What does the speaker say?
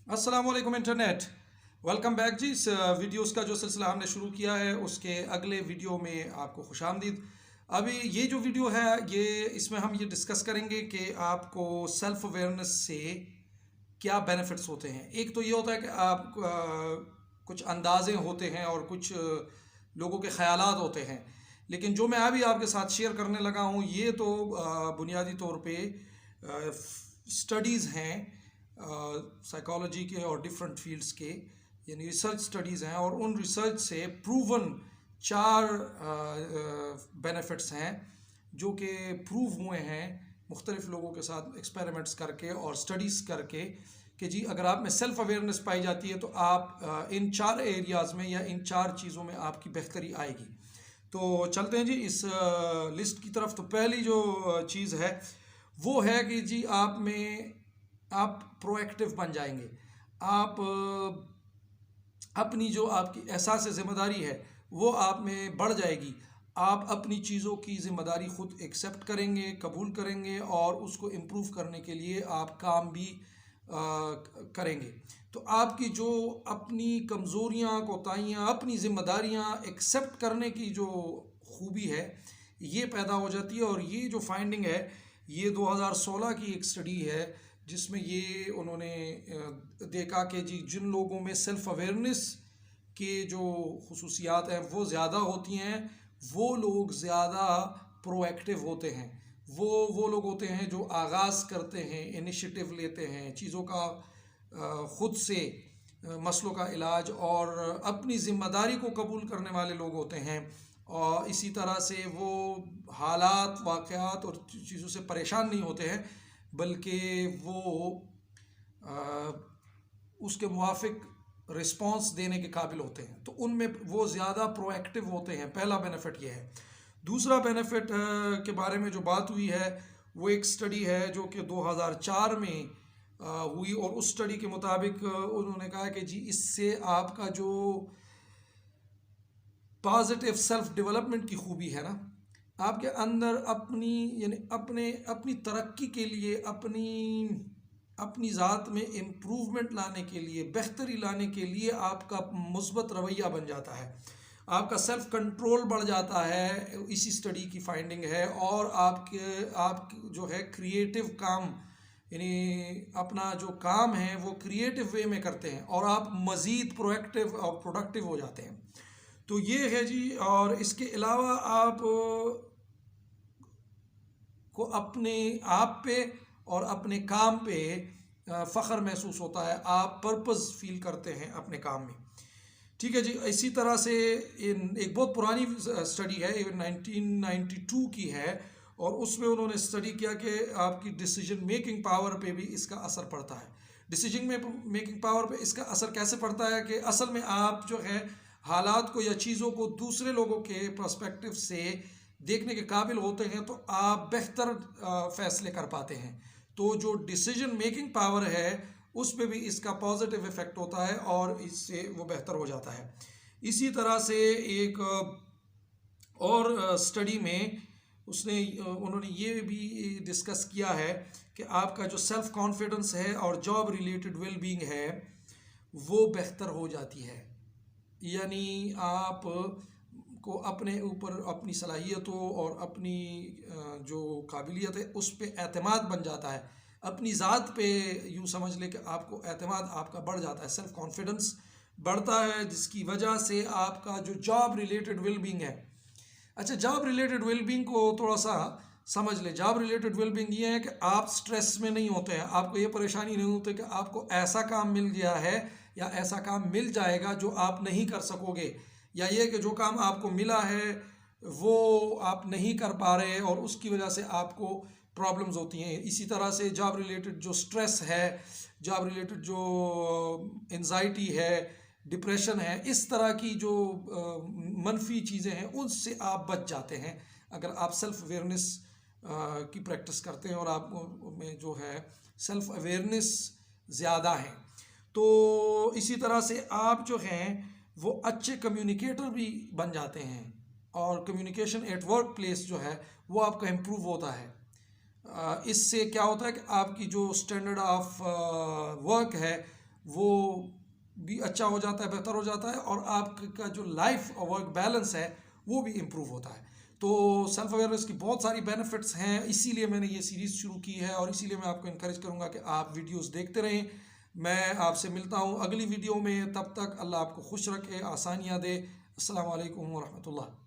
अस्सलाम वालेकुम internet. Welcome back जी। इस वीडियोस का जो सिलसिला हमने शुरू किया है उसके अगले वीडियो में आपको खुशामदीद। अभी ये जो वीडियो है ये इसमें हम ये डिस्कस करेंगे कि आपको सेल्फ अवेयरनेस से क्या बेनिफिट्स होते हैं। एक तो ये होता है कि आप कुछ अंदाज़े होते हैं और कुछ लोगों के ख़यालात होते हैं, लेकिन जो मैं अभी आपके साथ शेयर करने लगा हूँ ये तो बुनियादी तौर पे स्टडीज़ हैं साइकोलॉजी के और डिफरेंट फील्ड्स के, यानी रिसर्च स्टडीज़ हैं और उन रिसर्च से प्रूवन 4 बेनिफिट्स हैं जो कि प्रूव हुए हैं मुख्तलिफ़ लोगों के साथ एक्सपेरिमेंट्स करके और स्टडीज़ करके कि जी अगर आप में सेल्फ़ अवेयरनेस पाई जाती है तो आप इन 4 एरियाज़ में या इन 4 चीज़ों में आपकी बेहतरी आएगी। तो चलते हैं जी इस लिस्ट की तरफ। तो पहली जो चीज़ है वो है कि जी आप प्रोएक्टिव बन जाएंगे। आप अपनी जो आपकी एहसास ज़िम्मेदारी है वो आप में बढ़ जाएगी। आप अपनी चीज़ों की ज़िम्मेदारी ख़ुद एक्सेप्ट करेंगे, कबूल करेंगे और उसको इम्प्रूव करने के लिए आप काम भी करेंगे। तो आपकी जो अपनी कमज़ोरियाँ, कोताहियाँ, अपनी ज़िम्मेदारियाँ एक्सेप्ट करने की जो खूबी है ये पैदा हो जाती है। और ये जो फाइंडिंग है ये 2016 की एक स्टडी है जिसमें ये उन्होंने देखा कि जी जिन लोगों में सेल्फ़ अवेयरनेस के जो खुसूसियात हैं वो ज़्यादा होती हैं वो लोग ज़्यादा प्रोएक्टिव होते हैं। वो लोग होते हैं जो आगाज़ करते हैं, इनिशिएटिव लेते हैं, चीज़ों का ख़ुद से मसलों का इलाज और अपनी ज़िम्मेदारी को कबूल करने वाले लोग होते हैं। और इसी तरह से वो हालात, वाक़यात और चीज़ों से परेशान नहीं होते हैं बल्कि वो उसके मुवाफ़िक रिस्पॉन्स देने के काबिल होते हैं। तो उनमें वो ज़्यादा प्रोएक्टिव होते हैं। पहला बेनिफिट ये है। दूसरा बेनिफिट के बारे में जो बात हुई है वो एक स्टडी है जो कि 2004 में हुई और उस स्टडी के मुताबिक उन्होंने कहा कि जी इससे आपका जो पॉजिटिव सेल्फ डेवलपमेंट की खूबी है ना, आपके अंदर अपनी यानी अपनी तरक्की के लिए, अपनी ज़ात में इम्प्रूवमेंट लाने के लिए, बेहतरी लाने के लिए आपका मुस्बत रवैया बन जाता है, आपका सेल्फ कंट्रोल बढ़ जाता है। इसी स्टडी की फाइंडिंग है। और आप जो है क्रिएटिव काम, यानी अपना जो काम है वो क्रिएटिव वे में करते हैं और आप मज़ीद प्रोएक्टिव और प्रोडक्टिव हो जाते हैं। तो ये है जी। और इसके अलावा आप को अपने आप पे और अपने काम पे फ़ख्र महसूस होता है, आप पर्पस फील करते हैं अपने काम में। ठीक है जी। इसी तरह से एक बहुत पुरानी स्टडी है, 1992 की है और उसमें उन्होंने स्टडी किया कि आपकी डिसीजन मेकिंग पावर पे भी इसका असर पड़ता है। डिसीजन मेकिंग पावर पे इसका असर कैसे पड़ता है कि असल में आप जो है हालात को या चीज़ों को दूसरे लोगों के पर्सपेक्टिव से देखने के काबिल होते हैं तो आप बेहतर फ़ैसले कर पाते हैं। तो जो डिसीजन मेकिंग पावर है उस पर भी इसका पॉजिटिव इफ़ेक्ट होता है और इससे वो बेहतर हो जाता है। इसी तरह से एक और स्टडी में उन्होंने ये भी डिस्कस किया है कि आपका जो सेल्फ़ कॉन्फिडेंस है और जॉब रिलेटेड वेलबींग है वो बेहतर हो जाती है। यानी आप को अपने ऊपर, अपनी सलाहियतों और अपनी जो काबिलियत है उस पे एतमाद बन जाता है। अपनी ज़ात पे यूँ समझ ले कि आपको एतमाद आपका बढ़ जाता है, सेल्फ़ कॉन्फिडेंस बढ़ता है, जिसकी वजह से आपका जो जॉब रिलेटेड वेलबींग है। अच्छा, जॉब रिलेटेड वेलबींग को थोड़ा सा समझ ले। जॉब रिलेटेड वेलबींग ये है कि आप स्ट्रेस में नहीं होते हैं, आपको ये परेशानी नहीं होती कि आपको ऐसा काम मिल गया है या ऐसा काम मिल जाएगा जो आप नहीं कर सकोगे, या ये कि जो काम आपको मिला है वो आप नहीं कर पा रहे और उसकी वजह से आपको प्रॉब्लम्स होती हैं। इसी तरह से जॉब रिलेटेड जो स्ट्रेस है, जॉब रिलेटेड जो एंजाइटी है, डिप्रेशन है, इस तरह की जो मनफी चीज़ें हैं उनसे आप बच जाते हैं अगर आप सेल्फ़ अवेयरनेस की प्रैक्टिस करते हैं और आप में जो है सेल्फ़ अवेयरनेस ज़्यादा है। तो इसी तरह से आप जो हैं वो अच्छे कम्युनिकेटर भी बन जाते हैं और कम्युनिकेशन एट वर्क प्लेस जो है वो आपका इम्प्रूव होता है। इससे क्या होता है कि आपकी जो स्टैंडर्ड ऑफ वर्क है वो भी अच्छा हो जाता है, बेहतर हो जाता है, और आपका जो लाइफ और वर्क बैलेंस है वो भी इम्प्रूव होता है। तो सेल्फ अवेयरनेस की बहुत सारी बेनिफिट्स हैं, इसीलिए मैंने ये सीरीज़ शुरू की है, और इसीलिए मैं आपको इनकरेज करूँगा कि आप वीडियोस देखते रहें। मैं आपसे मिलता हूँ अगली वीडियो में, तब तक अल्लाह आपको खुश रखे, आसानियाँ दे। अस्सलाम वालेकुम व रहमतुल्लाह।